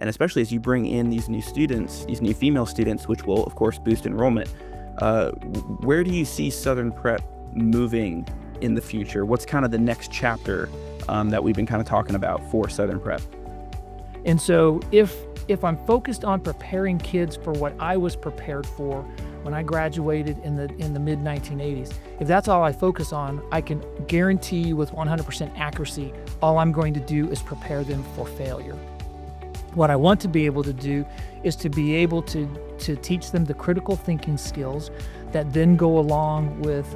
and especially as you bring in these new students, these new female students, which will, of course, boost enrollment. Where do you see Southern Prep moving in the future? What's kind of the next chapter that we've been kind of talking about for Southern Prep? And so if I'm focused on preparing kids for what I was prepared for when I graduated in the mid 1980s, if that's all I focus on, I can guarantee you with 100% accuracy, all I'm going to do is prepare them for failure. What I want to be able to do is to be able to teach them the critical thinking skills that then go along with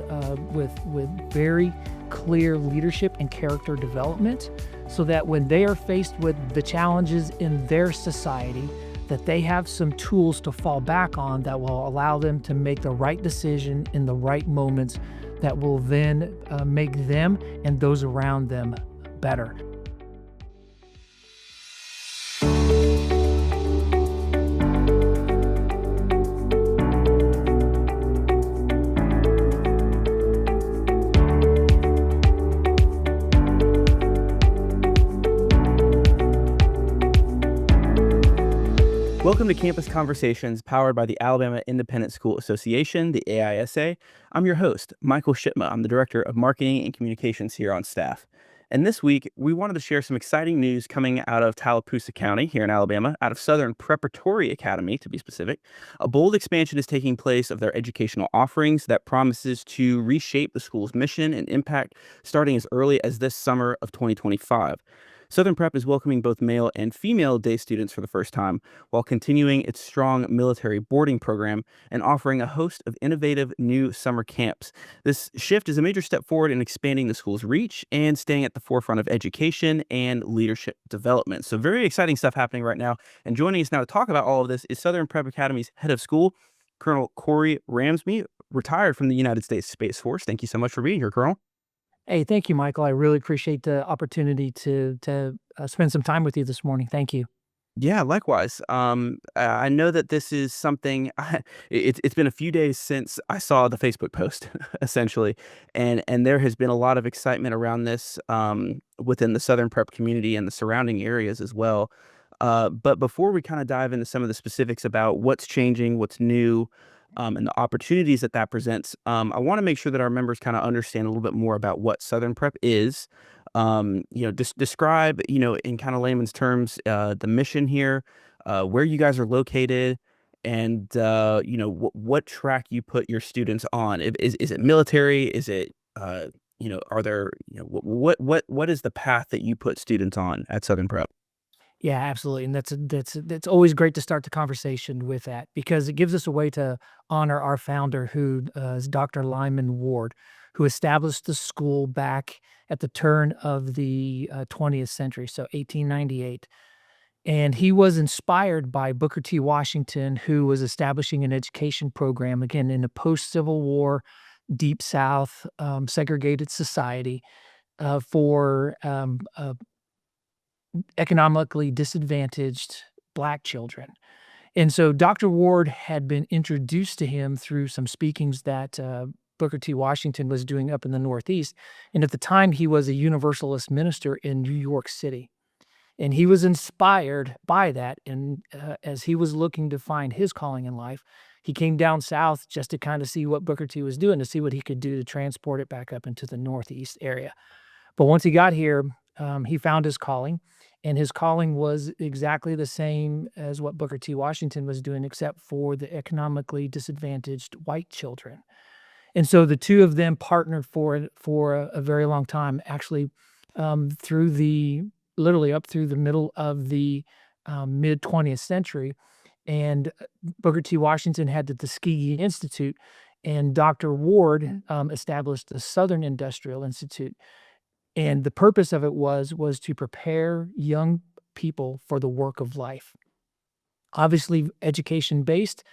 very clear leadership and character development, so that when they are faced with the challenges in their society, that they have some tools to fall back on that will allow them to make the right decision in the right moments that will then make them and those around them better. Welcome to Campus Conversations, powered by the Alabama Independent School Association, the AISA. I'm your host, Michael Shipma. I'm the Director of Marketing and Communications here on staff. And this week, we wanted to share some exciting news coming out of Tallapoosa County here in Alabama, out of Southern Preparatory Academy, to be specific. A bold expansion is taking place of their educational offerings that promises to reshape the school's mission and impact starting as early as this summer of 2025. Southern Prep is welcoming both male and female day students for the first time, while continuing its strong military boarding program and offering a host of innovative new summer camps. This shift is a major step forward in expanding the school's reach and staying at the forefront of education and leadership development. So very exciting stuff happening right now. And joining us now to talk about all of this is Southern Prep Academy's head of school, Colonel Corey Ramsby, retired from the United States Space Force. Thank you so much for being here, Colonel. Hey, thank you, Michael. I really appreciate the opportunity to spend some time with you this morning. Thank you. Yeah, likewise. I know that this is something. It's been a few days since I saw the Facebook post, essentially, and there has been a lot of excitement around this within the Southern Prep community and the surrounding areas as well. But before we kind of dive into some of the specifics about what's changing, what's new, and the opportunities that that presents, I want to make sure that our members kind of understand a little bit more about what Southern Prep is. Describe, in kind of layman's terms, the mission here, where you guys are located, and what track you put your students on. Is it military? Is it are there what is the path that you put students on at Southern Prep? Yeah, absolutely, and that's always great to start the conversation with that, because it gives us a way to honor our founder, who is Dr. Lyman Ward, who established the school back at the turn of the 20th century, so 1898. And he was inspired by Booker T. Washington, who was establishing an education program, again, in a post-Civil War, Deep South, segregated society, for economically disadvantaged Black children. And so Dr. Ward had been introduced to him through some speakings that Booker T. Washington was doing up in the Northeast. And at the time, he was a Universalist minister in New York City. And he was inspired by that. And as he was looking to find his calling in life, he came down south just to kind of see what Booker T was doing, to see what he could do to transport it back up into the Northeast area. But once he got here, he found his calling, and his calling was exactly the same as what Booker T. Washington was doing, except for the economically disadvantaged white children. And so the two of them partnered for a very long time, actually, literally up through the middle of the mid 20th century. And Booker T. Washington had the Tuskegee Institute, and Dr. Ward established the Southern Industrial Institute. And the purpose of it was to prepare young people for the work of life. Obviously education based,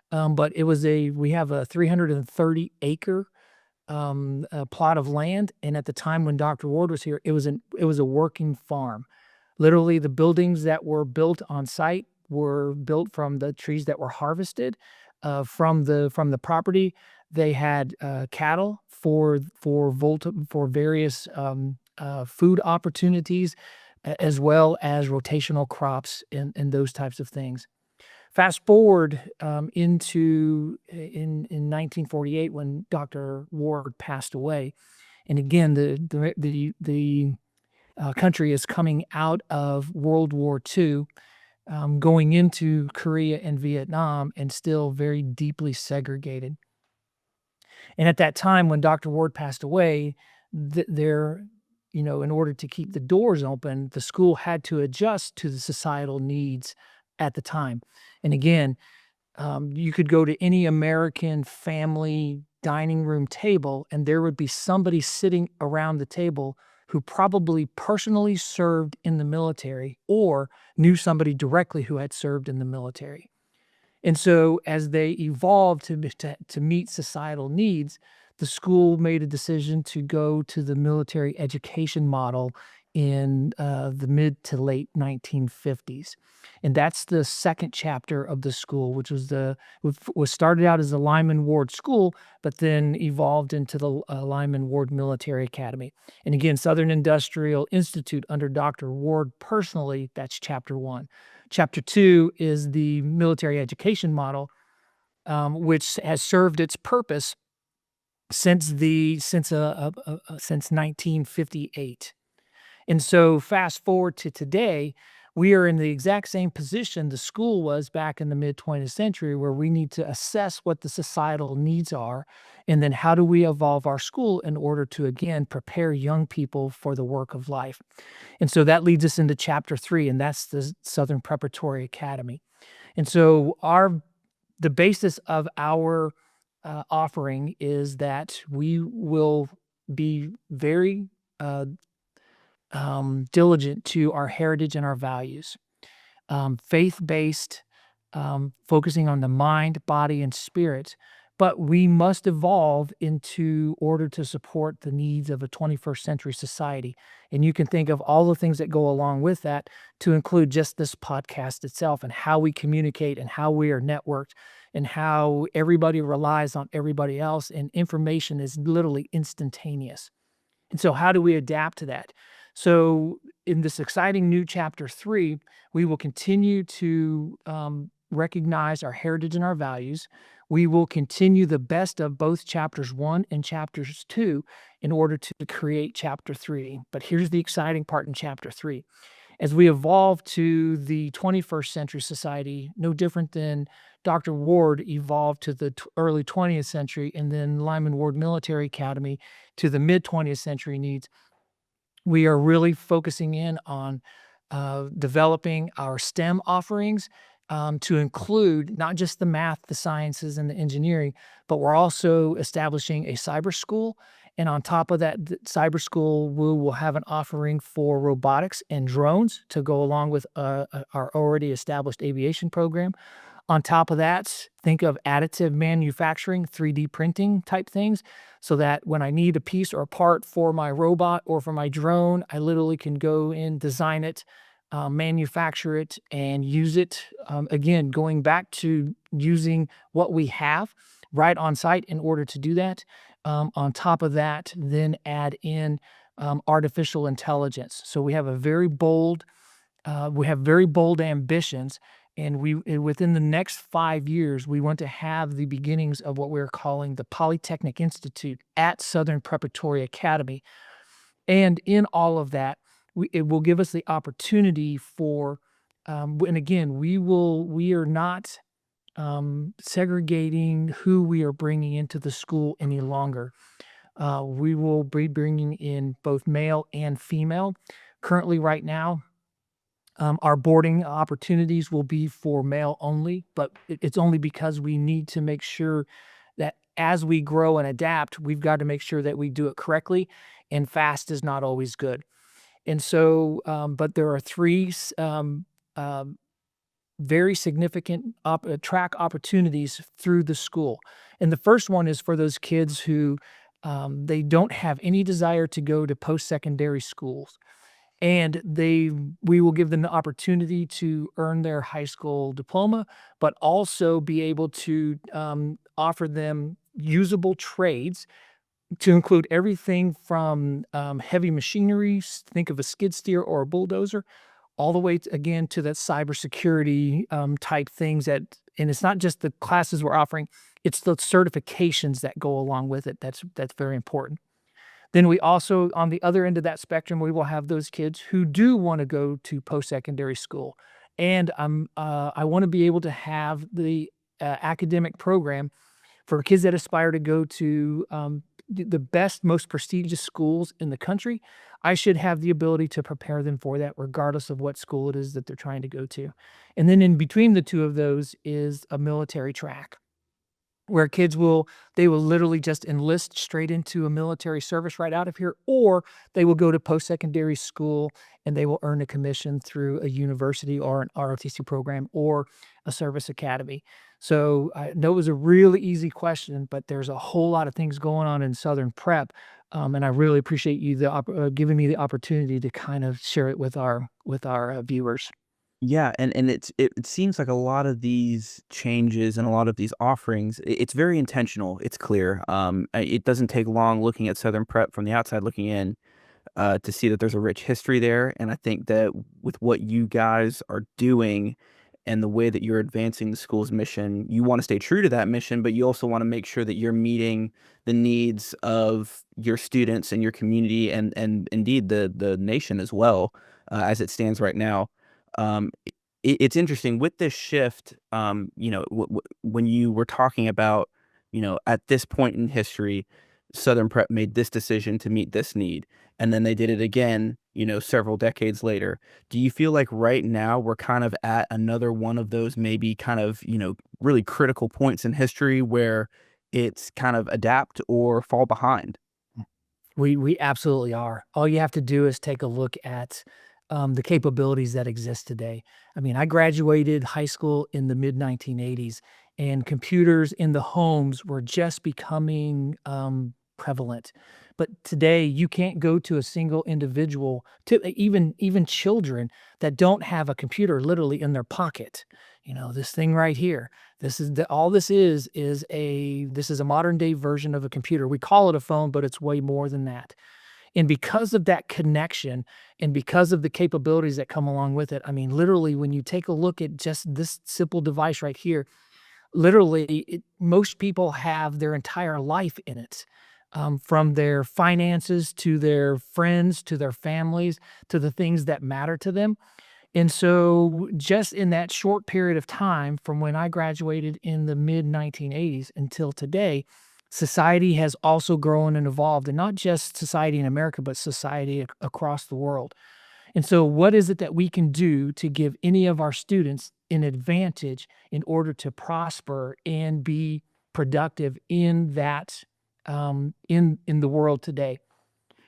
but we have a 330 acre plot of land. And at the time when Dr. Ward was here, it was a working farm. Literally, the buildings that were built on site were built from the trees that were harvested from the property. They had cattle for various food opportunities. as well as rotational crops and those types of things. Fast forward into in 1948 when Dr. Ward passed away, and again the country is coming out of World War II, going into Korea and Vietnam, and still very deeply segregated. And at that time, when Dr. Ward passed away, there, in order to keep the doors open, the school had to adjust to the societal needs at the time. And again, you could go to any American family dining room table, and there would be somebody sitting around the table who probably personally served in the military or knew somebody directly who had served in the military. And so as they evolved to meet societal needs, the school made a decision to go to the military education model in the mid to late 1950s. And that's the second chapter of the school, which was started out as the Lyman Ward School, but then evolved into the Lyman Ward Military Academy. And again, Southern Industrial Institute under Dr. Ward personally, that's chapter 1. Chapter 2 is the military education model, which has served its purpose since 1958. And so fast forward to today, we are in the exact same position the school was back in the mid-20th century, where we need to assess what the societal needs are, and then how do we evolve our school in order to, again, prepare young people for the work of life. And so that leads us into chapter 3, and that's the Southern Preparatory Academy. And so the basis of our offering is that we will be very diligent to our heritage and our values, faith-based, focusing on the mind, body, and spirit. But we must evolve into order to support the needs of a 21st century society. And you can think of all the things that go along with that, to include just this podcast itself and how we communicate and how we are networked and how everybody relies on everybody else, and information is literally instantaneous. And so how do we adapt to that? So in this exciting new chapter 3, we will continue to recognize our heritage and our values. We will continue the best of both chapters 1 and chapters 2 in order to create chapter 3. But here's the exciting part in chapter 3. As we evolve to the 21st century society, no different than Dr. Ward evolved to the early 20th century, and then Lyman Ward Military Academy to the mid-20th century needs, we are really focusing in on developing our STEM offerings to include not just the math, the sciences, and the engineering, but we're also establishing a cyber school. And on top of that cyber school, we will have an offering for robotics and drones to go along with our already established aviation program. On top of that, think of additive manufacturing, 3D printing type things, so that when I need a piece or a part for my robot or for my drone, I literally can go in, design it, manufacture it, and use it. Again, going back to using what we have right on site in order to do that. On top of that, then add in artificial intelligence. So we have very bold ambitions. And within the next 5 years, we want to have the beginnings of what we're calling the Polytechnic Institute at Southern Preparatory Academy. And in all of that, it will give us the opportunity for, and again, we are not segregating who we are bringing into the school any longer. We will be bringing in both male and female. Currently, right now, our boarding opportunities will be for male only, but it's only because we need to make sure that as we grow and adapt, we've got to make sure that we do it correctly, and fast is not always good. And so, but there are 3 very significant track opportunities through the school. And the first one is for those kids who they don't have any desire to go to post-secondary schools. And we will give them the opportunity to earn their high school diploma, but also be able to offer them usable trades to include everything from heavy machinery, think of a skid steer or a bulldozer, all the way again to that cybersecurity type things and it's not just the classes we're offering, it's the certifications that go along with it. That's very important. Then we also, on the other end of that spectrum, we will have those kids who do want to go to post-secondary school. And I want to be able to have the academic program for kids that aspire to go to the best, most prestigious schools in the country. I should have the ability to prepare them for that, regardless of what school it is that they're trying to go to. And then in between the two of those is a military track where they will literally just enlist straight into a military service right out of here, or they will go to post-secondary school and they will earn a commission through a university or an ROTC program or a service academy. So I know it was a really easy question, but there's a whole lot of things going on in Southern Prep, and I really appreciate you giving me the opportunity to kind of share it with our viewers. Yeah, and it seems like a lot of these changes and a lot of these offerings, it's very intentional. It's clear. It doesn't take long looking at Southern Prep from the outside looking in to see that there's a rich history there. And I think that with what you guys are doing and the way that you're advancing the school's mission, you want to stay true to that mission, but you also want to make sure that you're meeting the needs of your students and your community and indeed the nation as well as it stands right now. It's interesting with this shift. When you were talking about, at this point in history, Southern Prep made this decision to meet this need, and then they did it again, several decades later. Do you feel like right now we're kind of at another one of those maybe kind of, really critical points in history where it's kind of adapt or fall behind? We absolutely are. All you have to do is take a look at the capabilities that exist today. I mean, I graduated high school in the mid 1980s, and computers in the homes were just becoming prevalent. But today, you can't go to a single individual, to even children that don't have a computer literally in their pocket. This thing right here. All this is a modern day version of a computer. We call it a phone, but it's way more than that. And because of that connection and because of the capabilities that come along with it, I mean, literally, when you take a look at just this simple device right here, most people have their entire life in it, from their finances to their friends to their families to the things that matter to them. And so, just in that short period of time from when I graduated in the mid 1980s until today, society has also grown and evolved, and not just society in America, but society across the world. And so, what is it that we can do to give any of our students an advantage in order to prosper and be productive in in the world today?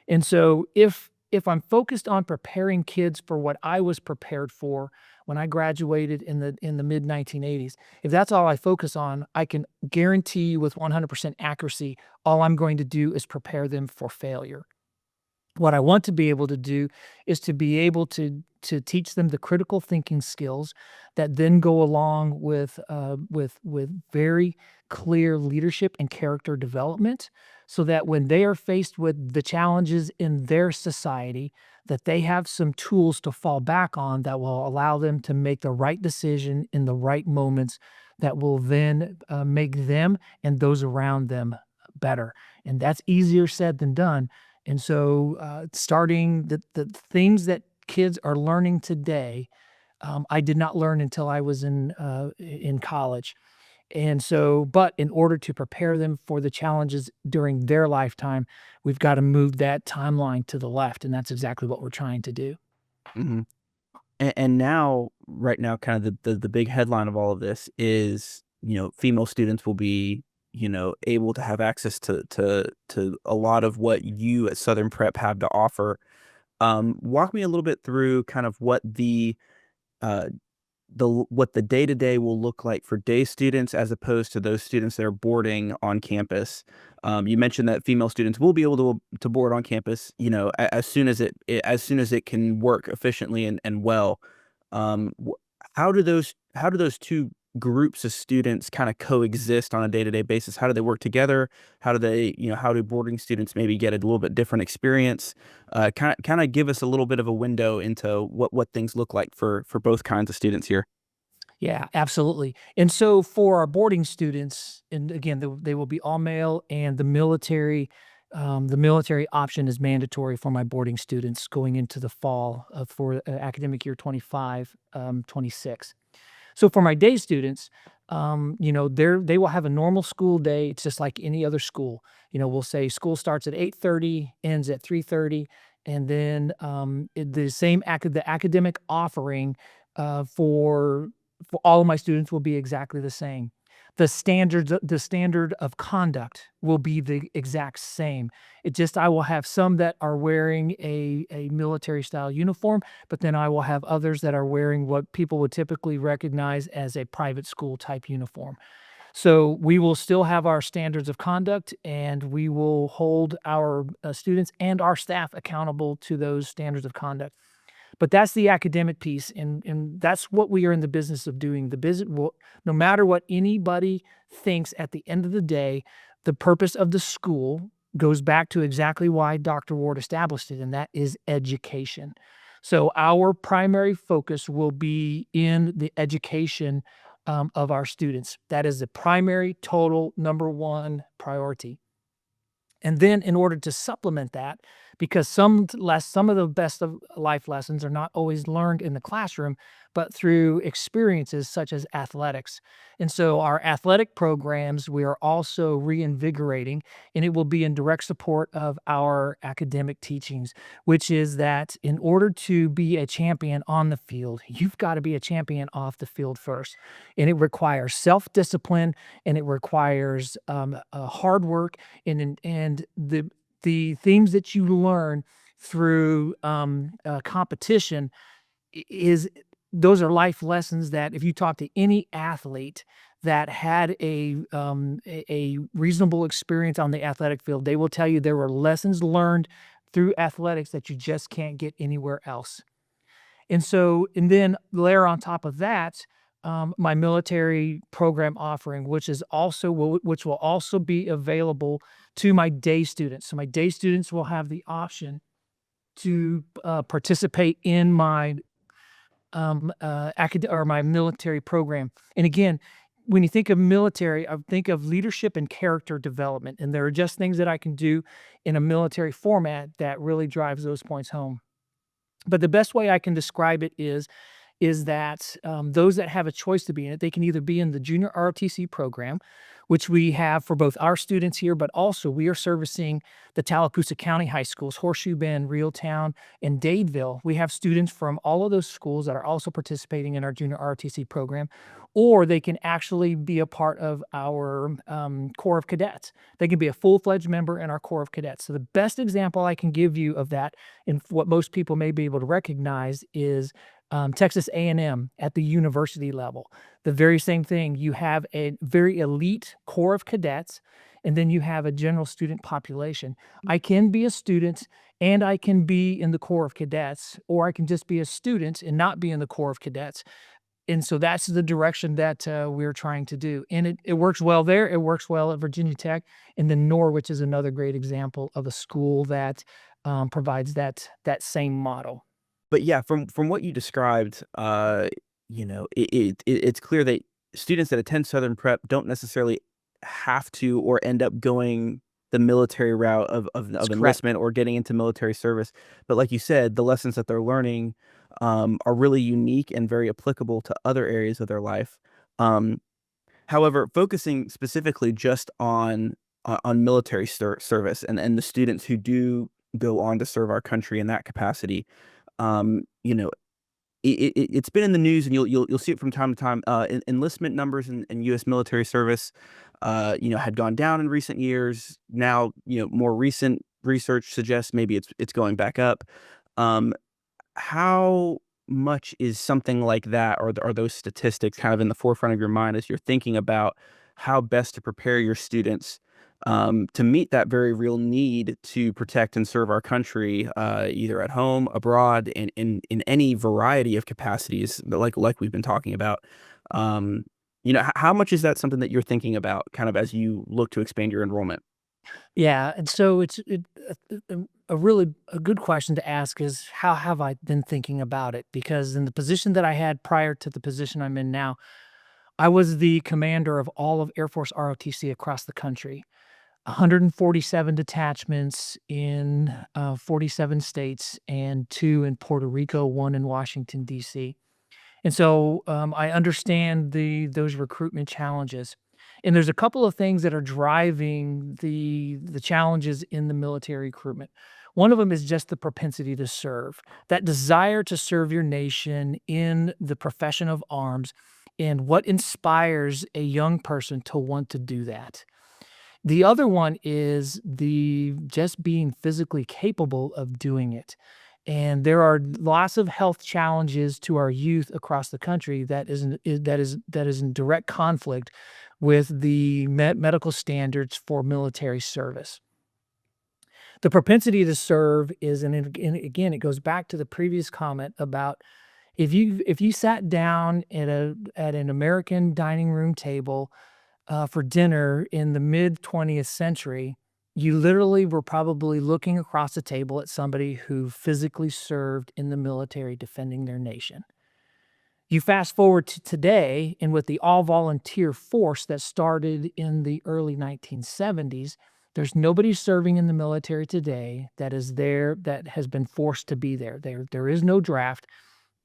And so if I'm focused on preparing kids for what I was prepared for when I graduated in the mid 1980s, if that's all I focus on, I can guarantee you with 100% accuracy, all I'm going to do is prepare them for failure. What I want to be able to do is to be able to teach them the critical thinking skills that then go along with very clear leadership and character development, so that when they are faced with the challenges in their society, that they have some tools to fall back on that will allow them to make the right decision in the right moments that will then make them and those around them better. And that's easier said than done. And so, starting the things that kids are learning today, I did not learn until I was in college. And so, but in order to prepare them for the challenges during their lifetime, we've got to move that timeline to the left, and that's exactly what we're trying to do. Mhm. And now, right now, kind of the big headline of all of this is, female students will be, able to have access to a lot of what you at Southern Prep have to offer. Walk me a little bit through kind of uh, what the day to day will look like for day students as opposed to those students that are boarding on campus. You mentioned that female students will be able to board on campus, as soon as as soon as it can work efficiently and well. How do those two groups of students kind of coexist on a day-to-day basis? How do they work together? How do they, how do boarding students maybe get a little bit different experience? Kind of give us a little bit of a window into what things look like for both kinds of students here. Yeah, absolutely. And so for our boarding students, and again, they will be all male, and the military option is mandatory for my boarding students going into the fall for academic year 25, 26. So for my day students, they will have a normal school day. It's just like any other school. We'll say school starts at 8:30, ends at 3:30, and then the same the academic offering for all of my students will be exactly the same. The standard of conduct will be the exact same. It just I will have some that are wearing a military style uniform, but then I will have others that are wearing what people would typically recognize as a private school type uniform. So we will still have our standards of conduct, and we will hold our students and our staff accountable to those standards of conduct. But that's the academic piece, and that's what we are in the business of doing. The business will, no matter what anybody thinks, at the end of the day, the purpose of the school goes back to exactly why Dr. Ward established it, and that is education. So our primary focus will be in the education of our students. That is the primary, total, number one priority. And then in order to supplement that, because some of the best of life lessons are not always learned in the classroom, but through experiences such as athletics. And so our athletic programs, we are also reinvigorating, and it will be in direct support of our academic teachings, which is that in order to be a champion on the field, you've got to be a champion off the field first. And it requires self-discipline, and it requires hard work, and the themes that you learn through competition is those are life lessons that if you talk to any athlete that had a reasonable experience on the athletic field, they will tell you there were lessons learned through athletics that you just can't get anywhere else. And then layer on top of that, my military program offering, which will also be available to my day students. So my day students will have the option to participate in my or my military program. And again, when you think of military, I think of leadership and character development, and there are just things that I can do in a military format that really drives those points home. But the best way I can describe it is that those that have a choice to be in it, they can either be in the junior ROTC program, which we have for both our students here, but also we are servicing the Tallapoosa County high schools, Horseshoe Bend, Reeltown, and Dadeville. We have students from all of those schools that are also participating in our junior ROTC program, or they can actually be a part of our Corps of Cadets. They can be a full-fledged member in our Corps of Cadets. So the best example I can give you of that, and what most people may be able to recognize, is Texas A&M at the university level. The very same thing. You have a very elite Corps of Cadets, and then you have a general student population. I can be a student and I can be in the Corps of Cadets, or I can just be a student and not be in the Corps of Cadets. And so that's the direction that we're trying to do. And it works well there. It works well at Virginia Tech. And then Norwich is another great example of a school that provides that same model. But yeah, from what you described, it's clear that students that attend Southern Prep don't necessarily have to or end up going the military route of That's correct. enlistment or getting into military service. But like you said, the lessons that they're learning are really unique and very applicable to other areas of their life. Um, However, focusing specifically just on military service and the students who do go on to serve our country in that capacity, um, you know, it's been in the news, and you'll see it from time to time. Enlistment numbers in U.S. military service, had gone down in recent years. Now, more recent research suggests maybe it's going back up. Um, how much is something like that, or are those statistics kind of in the forefront of your mind as you're thinking about how best to prepare your students to meet that very real need to protect and serve our country, either at home, abroad, in any variety of capacities, like we've been talking about. Um, How much is that something that you're thinking about kind of as you look to expand your enrollment? Yeah, and so a really a good question to ask is how have I been thinking about it? Because in the position that I had prior to the position I'm in now, I was the commander of all of Air Force ROTC across the country. 147 detachments in 47 states and 2 in Puerto Rico, 1 in Washington, D.C. And so I understand those recruitment challenges. And there's a couple of things that are driving the challenges in the military recruitment. One of them is just the propensity to serve, that desire to serve your nation in the profession of arms, and what inspires a young person to want to do that. The other one is the just being physically capable of doing it. And there are lots of health challenges to our youth across the country that is in direct conflict with the medical standards for military service. The propensity to serve is, and again, it goes back to the previous comment about if you sat down at an American dining room table for dinner in the mid 20th century, you literally were probably looking across the table at somebody who physically served in the military defending their nation. You fast forward to today, and with the all volunteer force that started in the early 1970s, there's nobody serving in the military today that is there that has been forced to be there. There is no draft.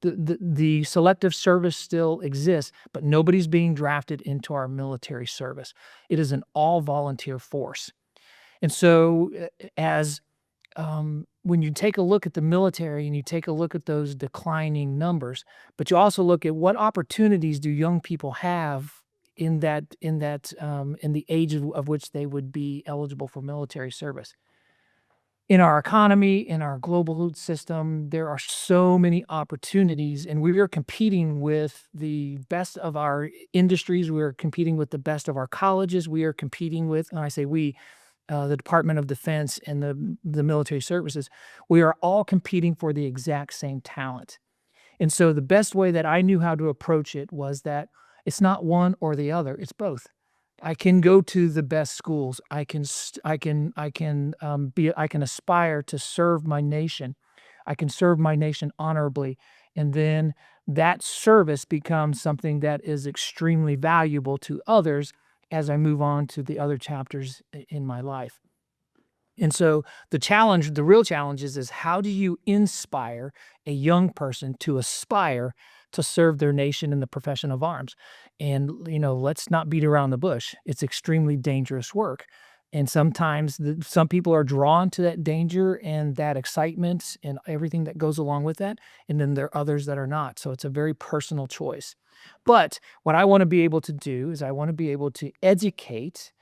The selective service still exists, but nobody's being drafted into our military service. It is an all volunteer force. And so, as when you take a look at the military and you take a look at those declining numbers, but you also look at what opportunities do young people have in the age of which they would be eligible for military service. In our economy, in our global system, there are so many opportunities, and we are competing with the best of our industries. We are competing with the best of our colleges. We are competing with, and I say we, the Department of Defense and the military services. We are all competing for the exact same talent. And so the best way that I knew how to approach it was that it's not one or the other, it's both. I can go to the best schools. I can aspire to serve my nation. I can serve my nation honorably, and then that service becomes something that is extremely valuable to others as I move on to the other chapters in my life. And so the real challenge is how do you inspire a young person to aspire to serve their nation in the profession of arms? And, let's not beat around the bush. It's extremely dangerous work. And sometimes some people are drawn to that danger and that excitement and everything that goes along with that. And then there are others that are not. So it's a very personal choice. But what I want to be able to do is I want to be able to educate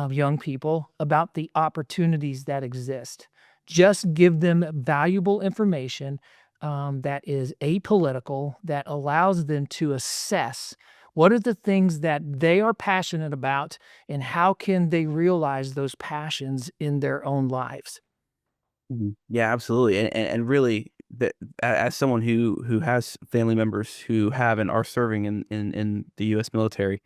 young people about the opportunities that exist. Just give them valuable information that is apolitical, that allows them to assess what are the things that they are passionate about and how can they realize those passions in their own lives. Mhm. Yeah, absolutely. And really, as someone who has family members who have and are serving in the U.S. military,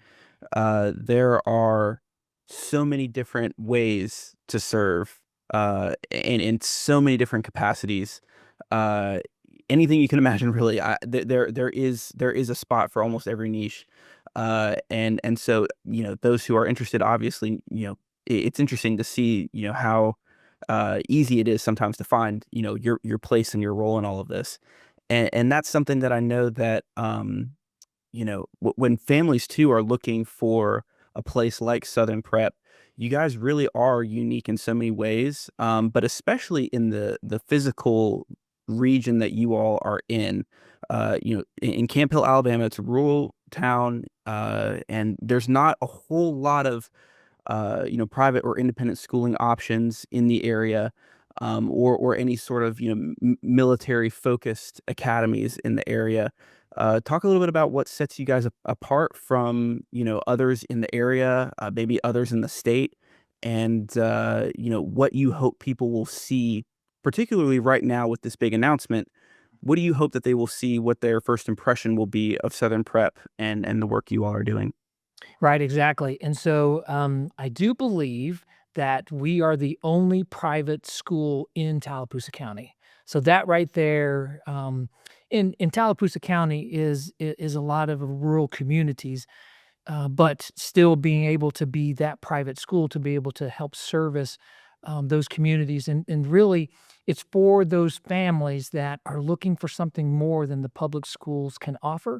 there are so many different ways to serve, and in so many different capacities. Uh, Anything you can imagine, really. There is a spot for almost every niche, and so those who are interested, obviously, it's interesting to see how easy it is sometimes to find your place and your role in all of this, and that's something that I know that when families too are looking for a place like Southern Prep, you guys really are unique in so many ways, but especially in the physical region that you all are in. In Camp Hill, Alabama, it's a rural town, and there's not a whole lot of private or independent schooling options in the area, or any sort of military focused academies in the area. Talk a little bit about what sets you guys apart from others in the area, maybe others in the state, and what you hope people will see, particularly right now with this big announcement. What do you hope that they will see? What their first impression will be of Southern Prep and the work you all are doing? Right, exactly. And so I do believe that we are the only private school in Tallapoosa County. So that right there, in Tallapoosa County is a lot of rural communities, but still being able to be that private school to be able to help service those communities. And really, it's for those families that are looking for something more than the public schools can offer,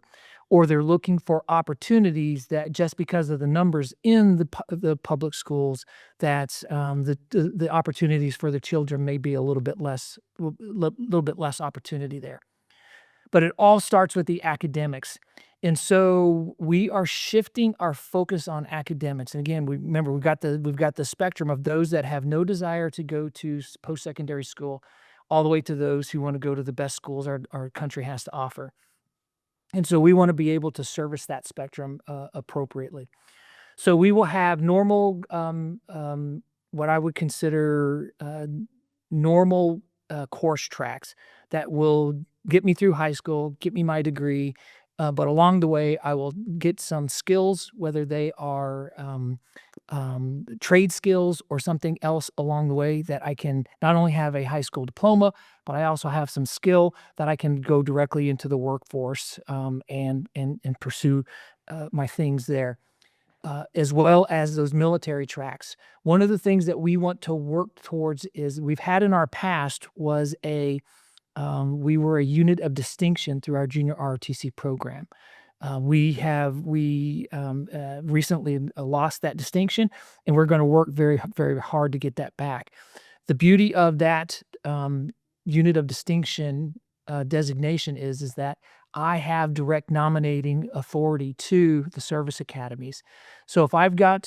or they're looking for opportunities that just because of the numbers in the public schools, that the opportunities for the children may be a little bit less, little bit less opportunity there. But it all starts with the academics. And so we are shifting our focus on academics. And again, we remember we've got the spectrum of those that have no desire to go to post-secondary school, all the way to those who want to go to the best schools our country has to offer. And so we want to be able to service that spectrum appropriately. So we will have normal, what I would consider normal course tracks that will get me through high school, get me my degree. But along the way, I will get some skills, whether they are trade skills or something else along the way, that I can not only have a high school diploma, but I also have some skill that I can go directly into the workforce, and pursue my things there, as well as those military tracks. One of the things that we want to work towards is we've had in our past was we were a unit of distinction through our junior ROTC program. We recently lost that distinction, and we're going to work very, very hard to get that back. The beauty of that unit of distinction designation is that I have direct nominating authority to the service academies. So if I've got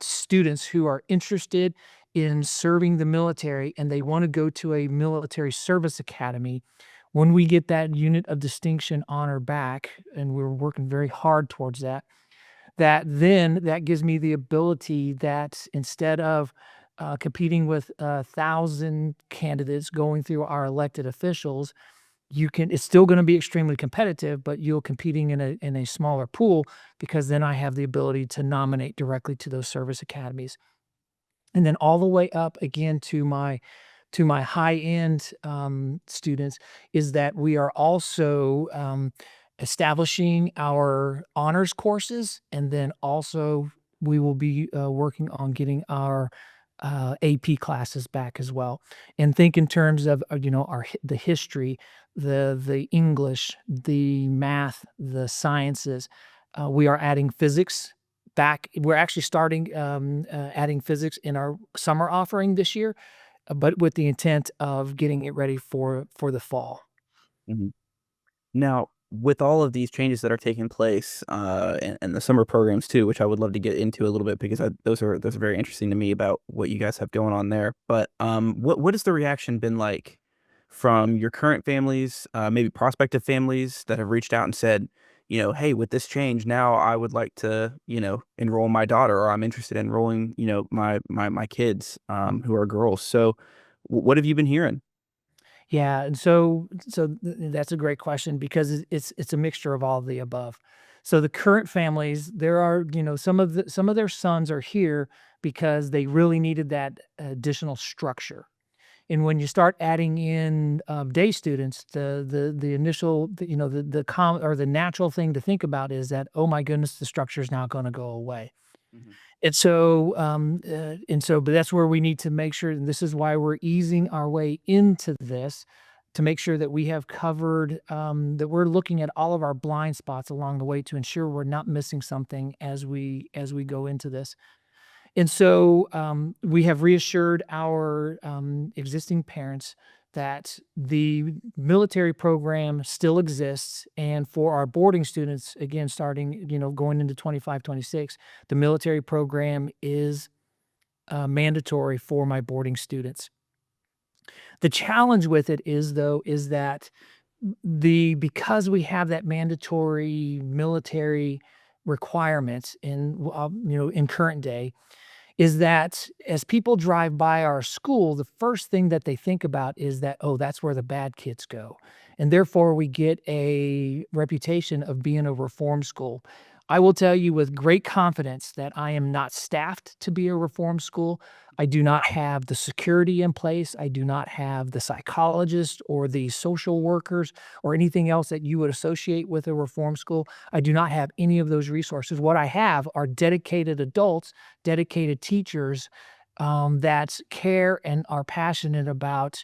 students who are interested in serving the military and they want to go to a military service academy, when we get that unit of distinction honor back, and we're working very hard towards that, that gives me the ability that instead of competing with 1,000 candidates going through our elected officials, it's still going to be extremely competitive, but you're competing in a smaller pool, because then I have the ability to nominate directly to those service academies. And then all the way up again to my high end students, is that we are also establishing our honors courses, and then also we will be working on getting our AP classes back as well. And think in terms of the history, the English, the math, the sciences. We are adding physics back. We're actually starting adding physics in our summer offering this year, but with the intent of getting it ready for the fall. Mhm. Now, with all of these changes that are taking place, and the summer programs too, which I would love to get into a little bit because those are very interesting to me about what you guys have going on there. But what has the reaction been like from your current families, maybe prospective families that have reached out and said, hey, with this change, now I would like to, enroll my daughter, or I'm interested in enrolling, my kids, who are girls. So, what have you been hearing? Yeah, and that's a great question, because it's a mixture of all of the above. So the current families, there are, some of their sons are here because they really needed that additional structure. And when you start adding in day students, the initial, the natural thing to think about is that, oh my goodness, the structure is now going to go away. Mhm. But that's where we need to make sure, and this is why we're easing our way into this, to make sure that we have covered, that we're looking at all of our blind spots along the way to ensure we're not missing something as we go into this. And so we have reassured our existing parents that the military program still exists. And for our boarding students, again, starting, going into 25, 26, the military program is mandatory for my boarding students. The challenge with it is, though, is that because we have that mandatory military requirements in current day, is that as people drive by our school, the first thing that they think about is that, "Oh, that's where the bad kids go." And therefore, we get a reputation of being a reform school. I will tell you with great confidence that I am not staffed to be a reform school. I do not have the security in place. I do not have the psychologists or the social workers or anything else that you would associate with a reform school. I do not have any of those resources. What I have are dedicated adults, dedicated teachers that care and are passionate about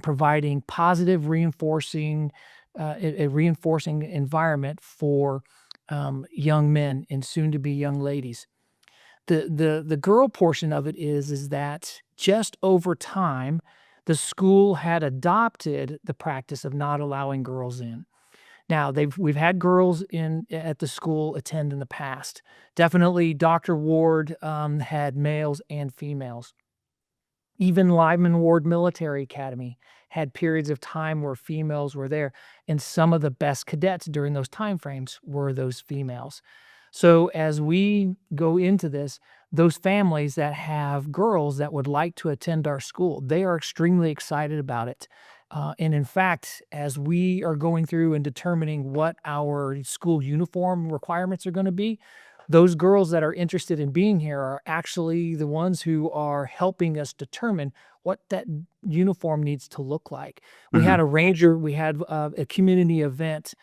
providing positive, reinforcing, a reinforcing environment for young men and soon to be young ladies. The girl portion of it is that just over time, the school had adopted the practice of not allowing girls in. Now we've had girls in at the school attend in the past. Definitely, Dr. Ward had males and females. Even Lyman Ward Military Academy had periods of time where females were there, and some of the best cadets during those time frames were those females. So as we go into this, those families that have girls that would like to attend our school, they are extremely excited about it. And in fact, as we are going through and determining what our school uniform requirements are going to be, those girls that are interested in being here are actually the ones who are helping us determine what that uniform needs to look like. We Mhm. had a ranger, we had a community event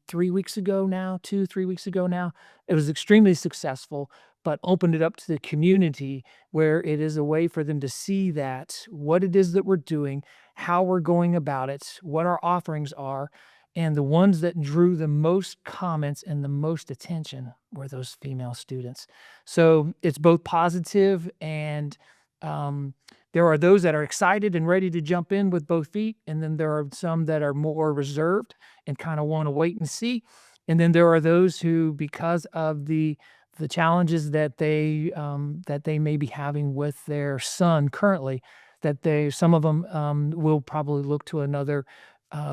3 weeks ago now, 2, 3 weeks ago now. It was extremely successful, but opened it up to the community where it is a way for them to see that what it is that we're doing, how we're going about it, what our offerings are, and the ones that drew the most comments and the most attention were those female students. So it's both positive and um, there are those that are excited and ready to jump in with both feet. And then there are some that are more reserved and kind of want to wait and see. And then there are those who, because of the challenges that they may be having with their son currently, that they some of them will probably look to another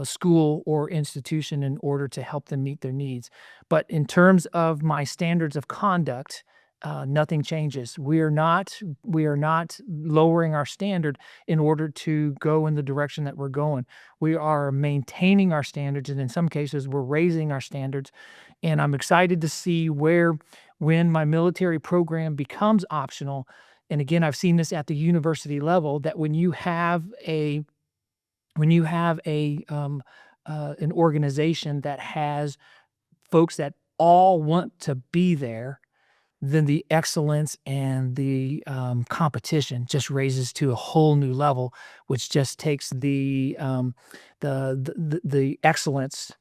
school or institution in order to help them meet their needs. But in terms of my standards of conduct, nothing changes. We are not lowering our standard in order to go in the direction that we're going. We are maintaining our standards, and in some cases, we're raising our standards. And I'm excited to see when my military program becomes optional. And again, I've seen this at the university level that when you have an organization that has folks that all want to be there, then the excellence and the competition just raises to a whole new level, which just takes the excellence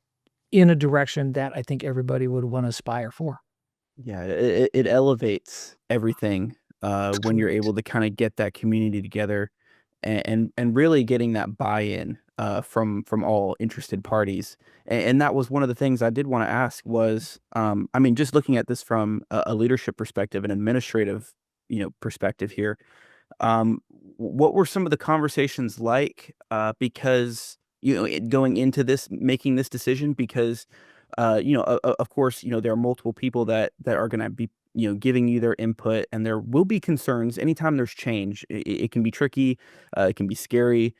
in a direction that I think everybody would want to aspire for. Yeah, it elevates everything, when you're able to kinda get that community together and really getting that buy-in, from all interested parties, and that was one of the things I did wanna ask was, I mean, just looking at this from a leadership perspective, an administrative, perspective here, what were some of the conversations like, because, going into this making this decision? Because, of course, there are multiple people that are gonna be, giving you their input, and there will be concerns anytime there's change. It can be tricky, it can be scary.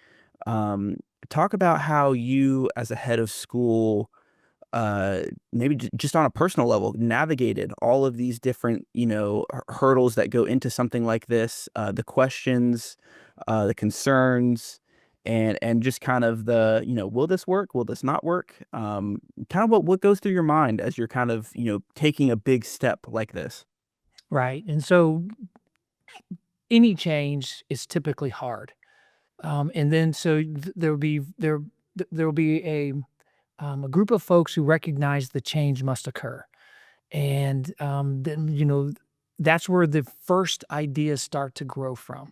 Um, Talk about how you, as a head of school, uh, maybe just on a personal level, navigated all of these different, hurdles that go into something like this, the questions, the concerns, and just kind of the, will this work? Will this not work? Kind of what goes through your mind as you're kind of, taking a big step like this. Right. And so any change is typically hard. And then so there will be a group of folks who recognize the change must occur. And then, that's where the first ideas start to grow from.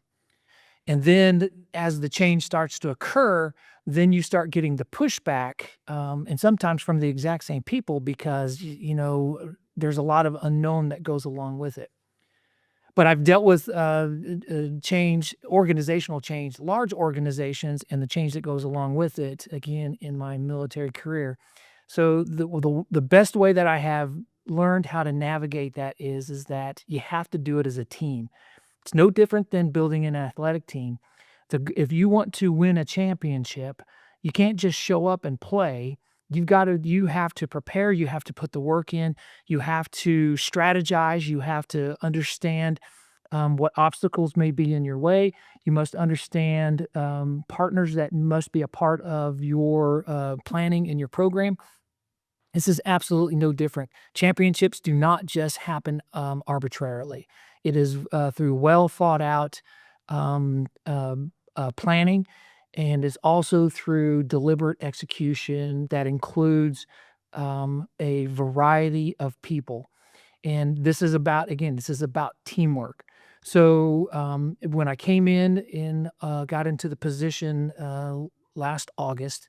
And then as the change starts to occur, then you start getting the pushback, and sometimes from the exact same people because, there's a lot of unknown that goes along with it. But I've dealt with change, organizational change, large organizations, and the change that goes along with it, again, in my military career. So the best way that I have learned how to navigate that is that you have to do it as a team. It's no different than building an athletic team. If you want to win a championship, you can't just show up and play. You have to prepare, you have to put the work in, you have to strategize, you have to understand what obstacles may be in your way. You must understand partners that must be a part of your planning and your program. This is absolutely no different. Championships do not just happen arbitrarily. It is through well thought out planning, and is also through deliberate execution that includes a variety of people. And this is about, again, this is about teamwork. So when I came got into the position last August,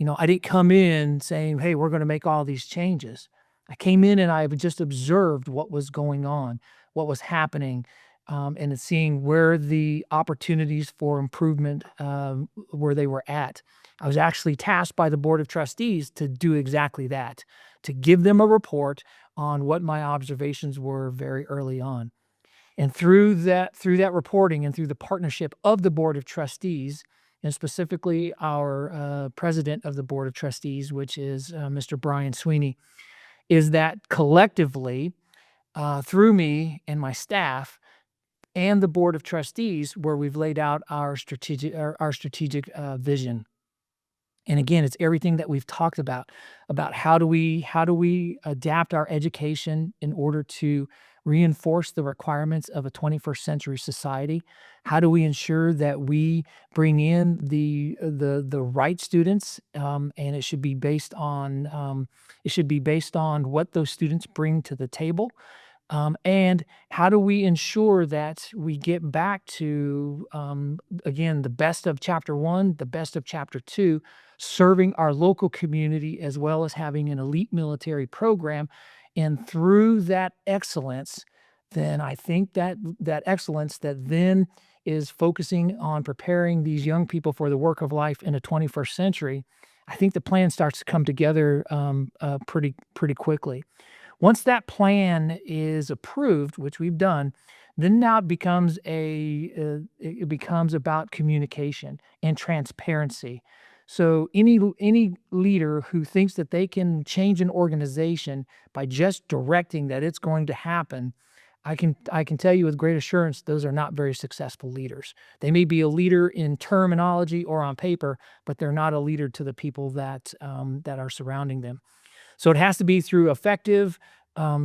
I didn't come in saying, "Hey, we're gonna make all these changes." I came in and I just observed what was going on, what was happening, and seeing where the opportunities for improvement, where they were at. I was actually tasked by the board of trustees to do exactly that, to give them a report on what my observations were very early on. And through that reporting and through the partnership of the board of trustees, and specifically our president of the board of trustees, which is Mr. Brian Sweeney, is that collectively, through me and my staff and the board of trustees, where we've laid out our strategic vision. And again, it's everything that we've talked about how do we adapt our education in order to reinforce the requirements of a 21st century society? How do we ensure that we bring in the right students, and it should be based on what those students bring to the table, and how do we ensure that we get back to, again, the best of chapter one, the best of chapter two, serving our local community as well as having an elite military program. And through that excellence, then I think that excellence that then is focusing on preparing these young people for the work of life in the 21st century. I think the plan starts to come together pretty quickly. Once that plan is approved, which we've done, then now it becomes about communication and transparency. So any leader who thinks that they can change an organization by just directing that it's going to happen, I can tell you with great assurance those are not very successful leaders. They may be a leader in terminology or on paper, but they're not a leader to the people that are surrounding them. So it has to be through effective,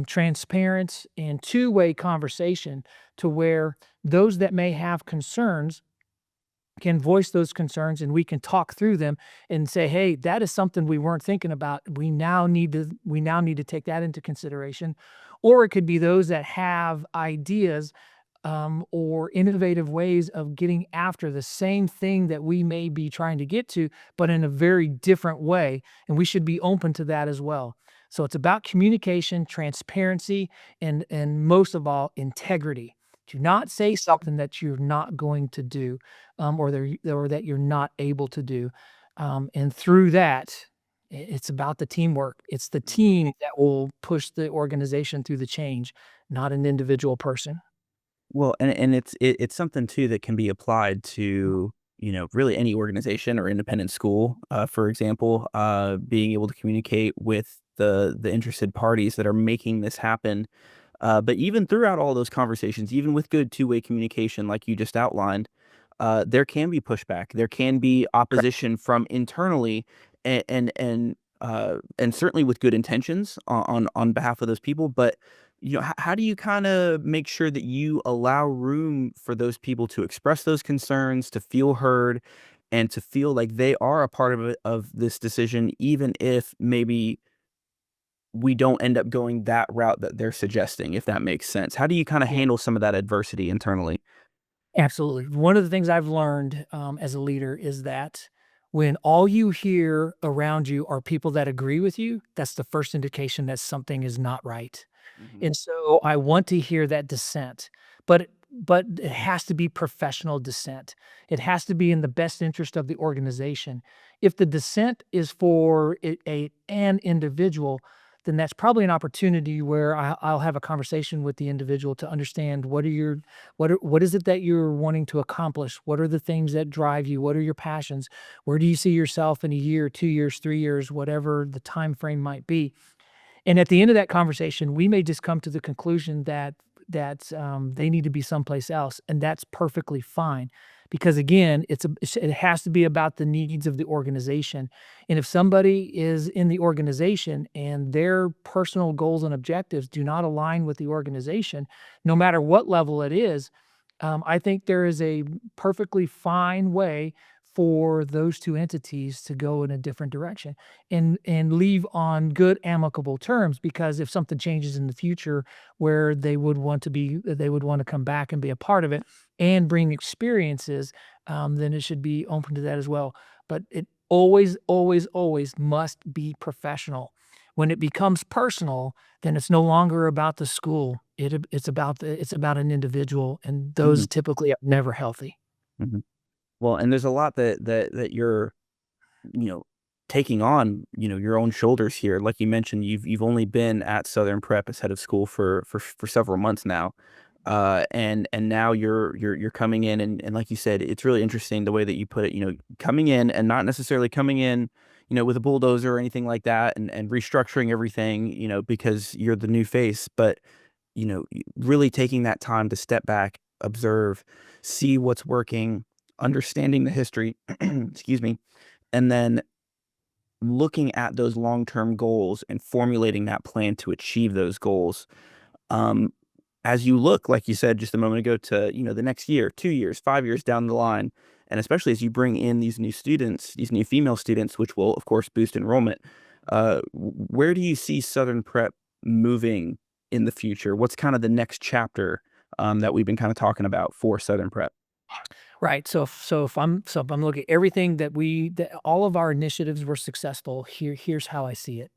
transparent, and two-way conversation, to where those that may have concerns can voice those concerns and we can talk through them and say, "Hey, that is something we weren't thinking about. We now need to take that into consideration." Or it could be those that have ideas or innovative ways of getting after the same thing that we may be trying to get to, but in a very different way. And we should be open to that as well. So it's about communication, transparency, and most of all, integrity. Do not say something that you're not going to do, or that you're not able to do. And through that, it's about the teamwork. It's the team that will push the organization through the change, not an individual person. Well, and it's something too that can be applied to, really any organization or independent school. For example, being able to communicate with the interested parties that are making this happen. But even throughout all those conversations, even with good two-way communication, like you just outlined, there can be pushback. There can be opposition from internally, and certainly with good intentions on behalf of those people. But how do you kind of make sure that you allow room for those people to express those concerns, to feel heard, and to feel like they are a part of this decision, even if maybe we don't end up going that route that they're suggesting, if that makes sense? How do you kind of Yeah. handle some of that adversity internally? Absolutely. One of the things I've learned as a leader is that when all you hear around you are people that agree with you, that's the first indication that something is not right. Mhm. And so I want to hear that dissent, but it has to be professional dissent. It has to be in the best interest of the organization. If the dissent is for an individual, then that's probably an opportunity where I'll have a conversation with the individual to understand what is it that you're wanting to accomplish? What are the things that drive you? What are your passions? Where do you see yourself in a year, 2 years, 3 years, whatever the time frame might be? And at the end of that conversation, we may just come to the conclusion that they need to be someplace else, and that's perfectly fine. Because again, it has to be about the needs of the organization. And if somebody is in the organization and their personal goals and objectives do not align with the organization, no matter what level it is, I think there is a perfectly fine way for those two entities to go in a different direction and leave on good amicable terms, because if something changes in the future where they would want to come back and be a part of it and bring experiences, then it should be open to that as well. But it always, always, always must be professional. When it becomes personal, then it's no longer about the school. It's about an individual, and Mhm, those typically are never healthy. mhm. Well, and there's a lot that you're, you know, taking on, your own shoulders here. Like you mentioned, you've only been at Southern Prep as head of school for several months now. And now you're coming in, and like you said, it's really interesting the way that you put it, coming in and not necessarily coming in, with a bulldozer or anything like that, and restructuring everything, because you're the new face, but really taking that time to step back, observe, see what's working, understanding the history, excuse me, and then looking at those long-term goals and formulating that plan to achieve those goals. Um, as you look, like you said just a moment ago, to, the next year, 2 years, 5 years down the line, and especially as you bring in these new students, these new female students, which will, of course, boost enrollment, where do you see Southern Prep moving in the future? What's kind of the next chapter, that we've been kinda talking about for Southern Prep? Right. So if I'm looking at everything that all of our initiatives were successful, here's how I see it.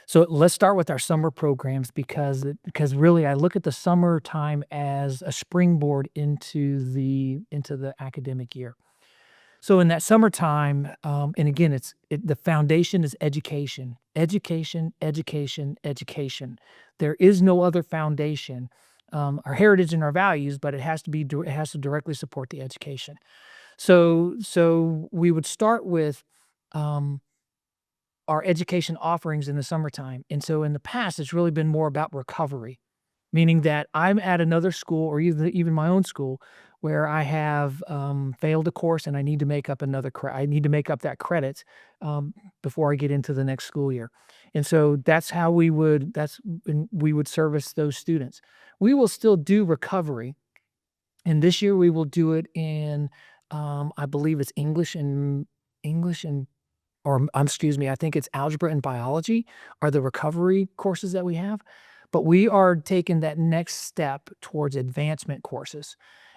So let's start with our summer programs, because really I look at the summertime as a springboard into the academic year. So in that summertime, and again, the foundation is education, education, education, education. There is no other foundation. Our heritage and our values, but it has to directly support the education. So we would start with um, our education offerings in the summertime, and so in the past, it's really been more about recovery. Meaning that I'm at another school, or even my own school, where I have, failed a course and I need to make up that credit, before I get into the next school year. And so that's when we would service those students. We will still do recovery, and this year we will do it in, I believe it's English and excuse me, I think it's algebra and biology are the recovery courses that we have, but we are taking that next step towards advancement courses.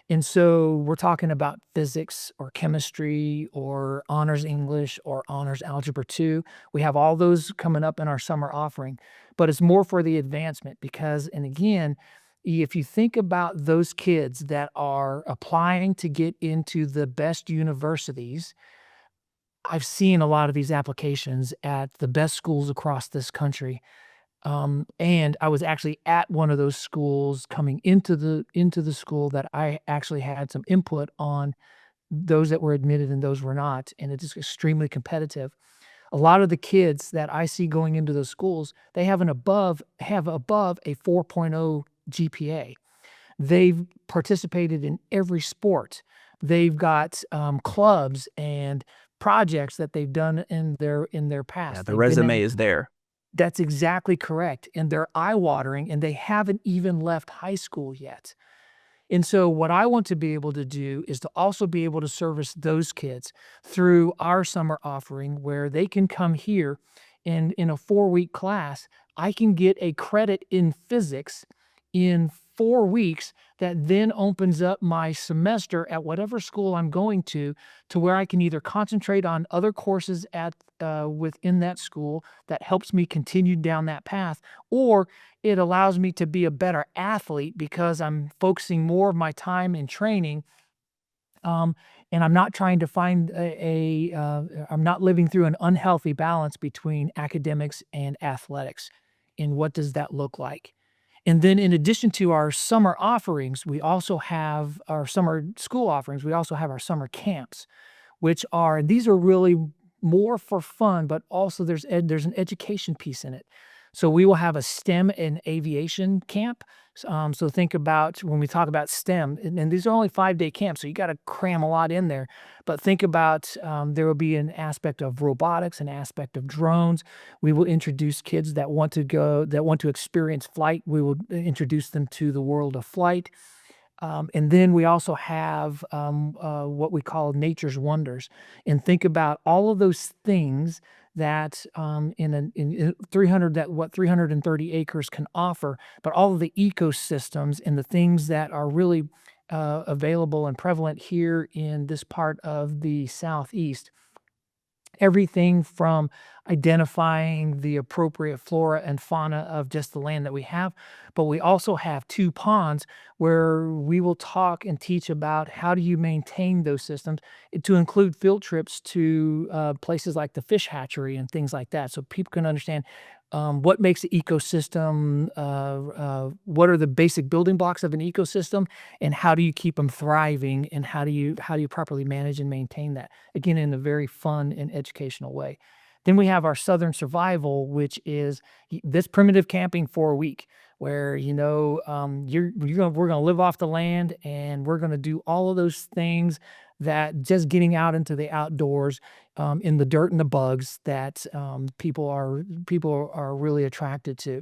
And so we're talking about physics or chemistry or honors English or honors algebra 2. We have all those coming up in our summer offering, but it's more for the advancement because, and again, if you think about those kids that are applying to get into the best universities, I've seen a lot of these applications at the best schools across this country, and I was actually at one of those schools coming into the school that I actually had some input on those that were admitted and those were not, and it is extremely competitive. A lot of the kids that I see going into those schools, they have above a 4.0 GPA. They've participated in every sport. They've got, clubs and projects that they've done in their Yeah, past. the They've been at resume is there. That's exactly correct, and they're eye-watering, and they haven't even left high school yet. And so what I want to be able to do is to also be able to service those kids through our summer offering where they can come here and in a 4-week class, I can get a credit in physics in 4 weeks that then opens up my semester at whatever school I'm going to where I can either concentrate on other courses within that school that helps me continue down that path, or it allows me to be a better athlete because I'm focusing more of my time in training, um, and I'm not trying to find I'm not living through an unhealthy balance between academics and athletics. and what does that look like? And then in addition to our summer offerings, we also have our summer school offerings. We also have our summer camps, which are these are really more for fun, but also there's an education piece in it. So we will have a STEM and aviation camp. So think about when we talk about STEM, and these are only 5-day camps, so you got to cram a lot in there. But think about there will be an aspect of robotics, an aspect of drones. We will introduce kids that want to experience flight. We will introduce them to the world of flight. And then we also have what we call nature's wonders, and think about all of those things that in 300 that what 330 acres can offer, but all of the ecosystems and the things that are really available and prevalent here in this part of the Southeast. Everything from identifying the appropriate flora and fauna of just the land that we have, but we also have 2 ponds where we will talk and teach about how do you maintain those systems, to include field trips to, places like the fish hatchery and things like that, so people can understand, what makes the ecosystem, what are the basic building blocks of an ecosystem, and how do you keep them thriving, and how do you properly manage and maintain that? Again, in a very fun and educational way. Then we have our Southern Survival, which is this primitive camping for a week, where we're gonna live off the land, and we're gonna do all of those things that just getting out into the outdoors, in the dirt and the bugs that people are really attracted to.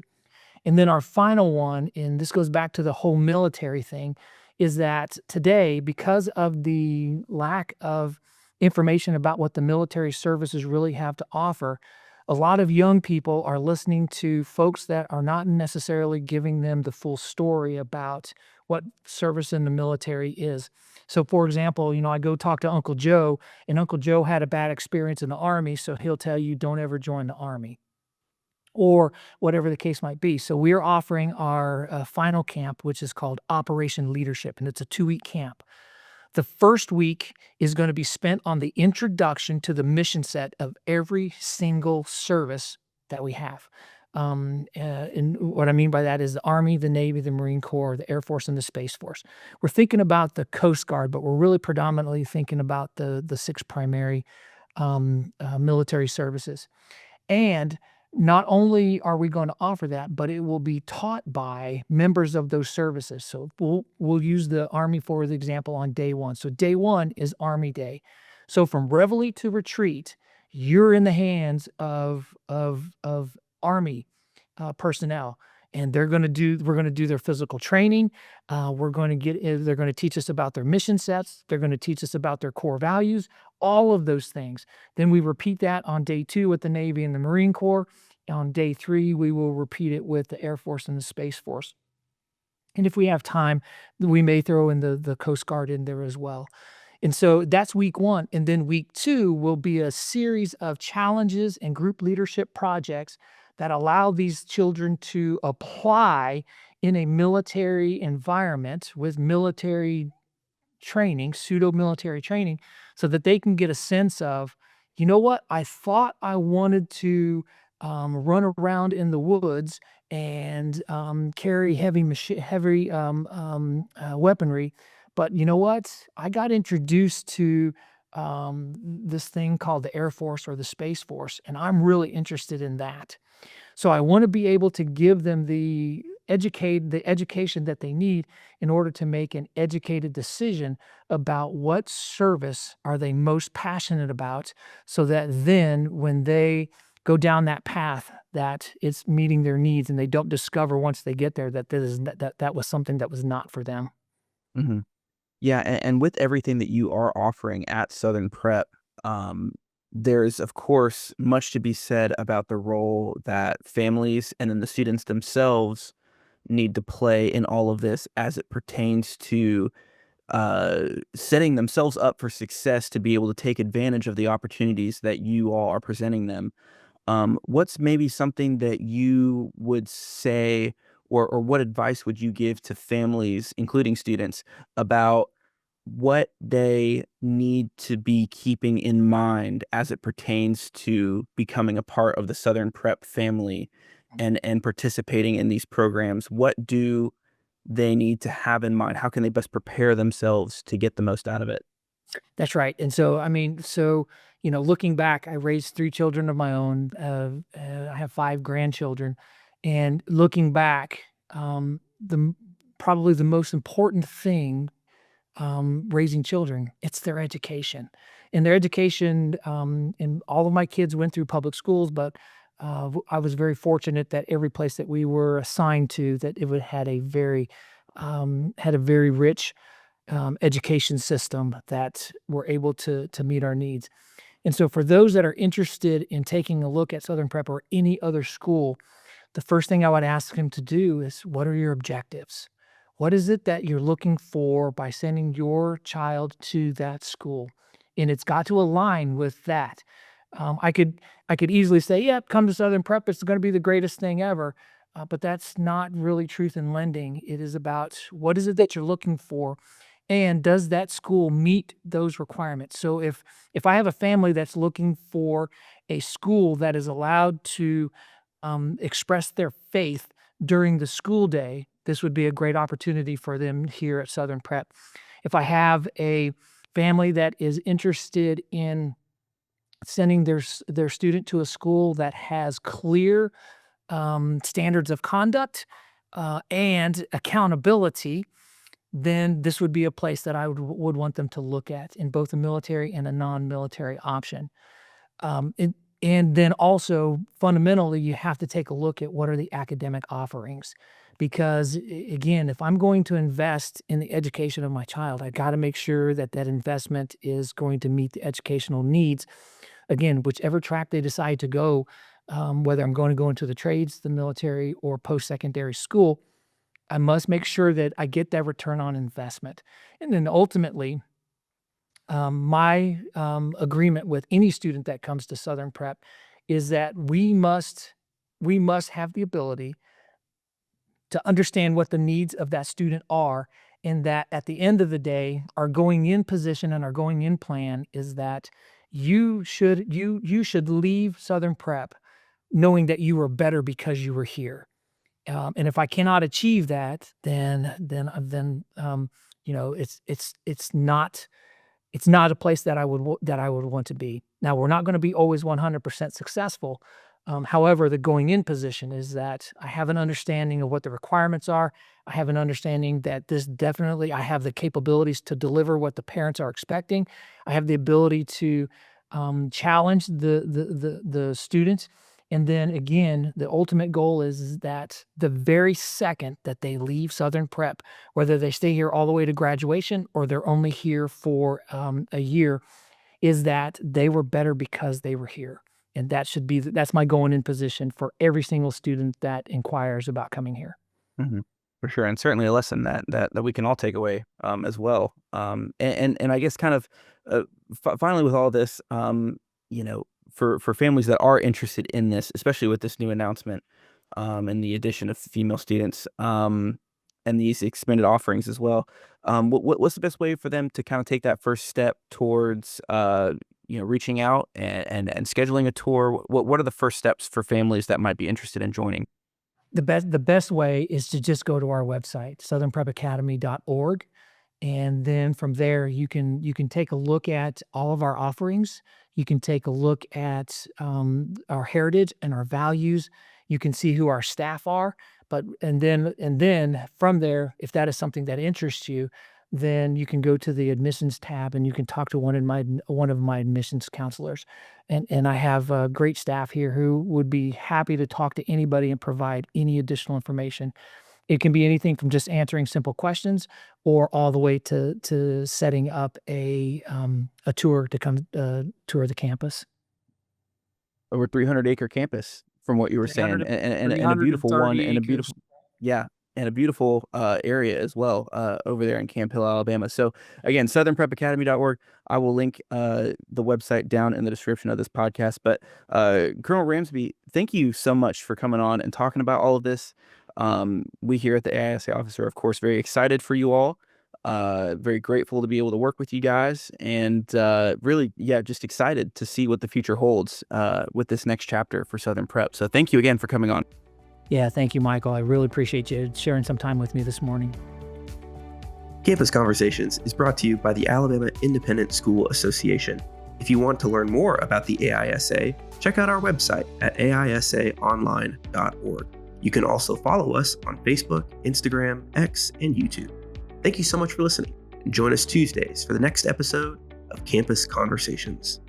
And then our final one, and this goes back to the whole military thing, is that today, because of the lack of information about what the military services really have to offer, a lot of young people are listening to folks that are not necessarily giving them the full story about what service in the military is. So, for example, I go talk to Uncle Joe, and Uncle Joe had a bad experience in the Army, so he'll tell you, don't ever join the Army, or whatever the case might be. So we're offering our final camp, which is called Operation Leadership, and it's a 2-week camp. The first week is going to be spent on the introduction to the mission set of every single service that we have. And what I mean by that is the Army, the Navy, the Marine Corps, the Air Force, and the Space Force. We're thinking about the Coast Guard, but we're really predominantly thinking about the 6 primary military services. And not only are we going to offer that, but it will be taught by members of those services. So we'll use the Army for the example on day 1. So day 1 is Army Day. So from reveille to retreat, you're in the hands of Army personnel, and we're going to do their physical training. They're going to teach us about their mission sets. They're going to teach us about their core values, all of those things. Then we repeat that on day 2 with the Navy and the Marine Corps. On day 3, we will repeat it with the Air Force and the Space Force. And if we have time, we may throw in the Coast Guard in there as well. And so that's week 1. And then week 2 will be a series of challenges and group leadership projects that allow these children to apply in a military environment with military training, pseudo military training, so that they can get a sense of, you know what, I thought I wanted to run around in the woods and carry heavy weaponry, but you know what? I got introduced to this thing called the Air Force or the Space Force, and I'm really interested in that. So I want to be able to give them the education that they need in order to make an educated decision about what service are they most passionate about, so that then when they go down that path, that it's meeting their needs, and they don't discover once they get there that that was something that was not for them. Mhm. Yeah, and with everything that you are offering at Southern Prep, there's, of course, much to be said about the role that families and then the students themselves need to play in all of this as it pertains to setting themselves up for success to be able to take advantage of the opportunities that you all are presenting them. What's maybe something that you would say, or what advice would you give to families, including students, about what they need to be keeping in mind as it pertains to becoming a part of the Southern Prep family and participating in these programs, what do they need to have in mind? How can they best prepare themselves to get the most out of it? That's right. And so, I mean, so, looking back, I raised 3 children of my own. I have 5 grandchildren. And looking back, probably the most important thing, raising children, it's their education. And their education, and all of my kids went through public schools, but I was very fortunate that every place that we were assigned to, that had a very rich education system that were able to meet our needs. And so for those that are interested in taking a look at Southern Prep or any other school, the first thing I would ask them to do is, what are your objectives? What is it that you're looking for by sending your child to that school? And it's got to align with that. I could easily say, "Yep, come to Southern Prep. It's going to be the greatest thing ever," but that's not really truth in lending. It is about, what is it that you're looking for, and does that school meet those requirements? So if I have a family that's looking for a school that is allowed to express their faith during the school day, this would be a great opportunity for them here at Southern Prep. If I have a family that is interested in sending their student to a school that has clear standards of conduct and accountability, then this would be a place that I would want them to look at in both a military and a non-military option. And then also, fundamentally, you have to take a look at what are the academic offerings. Because again, if I'm going to invest in the education of my child, I got to make sure that that investment is going to meet the educational needs. Again, whichever track they decide to go, whether I'm going to go into the trades, the military, or post-secondary school, I must make sure that I get that return on investment. And then ultimately, my agreement with any student that comes to Southern Prep is that we must have the ability to understand what the needs of that student are, and that at the end of the day, our going in position and our going in plan is that you should leave Southern Prep knowing that you were better because you were here. And if I cannot achieve that, then it's not a place that I would want to be. Now, we're not gonna be always 100% successful. However, the going in position is that I have an understanding of what the requirements are. I have an understanding that I have the capabilities to deliver what the parents are expecting. I have the ability to challenge the students. And then again, the ultimate goal is that the very second that they leave Southern Prep, whether they stay here all the way to graduation or they're only here for a year, is that they were better because they were here. And that's my going in position for every single student that inquires about coming here. Mhm. For sure, and certainly a lesson that we can all take away, as well. And I guess kind of, finally with all this, for families that are interested in this, especially with this new announcement, and the addition of female students, and these expanded offerings as well, what's the best way for them to kind of take that first step towards, reaching out and scheduling a tour? What are the first steps for families that might be interested in joining? The best way is to just go to our website, southernprepacademy.org. And then from there, you can take a look at all of our offerings. You can take a look at our heritage and our values. You can see who our staff are. And then from there, if that is something that interests you, then you can go to the admissions tab and you can talk to one of my admissions counselors. And I have a great staff here who would be happy to talk to anybody and provide any additional information. It can be anything from just answering simple questions or all the way to setting up a tour to come tour the campus. Over 300-acre campus from what you were saying, 300 and a beautiful one, 330 and a acres. beautiful, yeah, and a beautiful, area as well, over there in Camp Hill, Alabama. So, again, southernprepacademy.org. I will link, the website down in the description of this podcast, but, Colonel Ramsby, thank you so much for coming on and talking about all of this. We here at the AISA office are, of course, very excited for you all. Very grateful to be able to work with you guys, and really, yeah, just excited to see what the future holds with this next chapter for Southern Prep. So thank you again for coming on. Yeah, thank you, Michael. I really appreciate you sharing some time with me this morning. Campus Conversations is brought to you by the Alabama Independent School Association. If you want to learn more about the AISA, check out our website at aisaonline.org. You can also follow us on Facebook, Instagram, X, and YouTube. Thank you so much for listening, and join us Tuesdays for the next episode of Campus Conversations.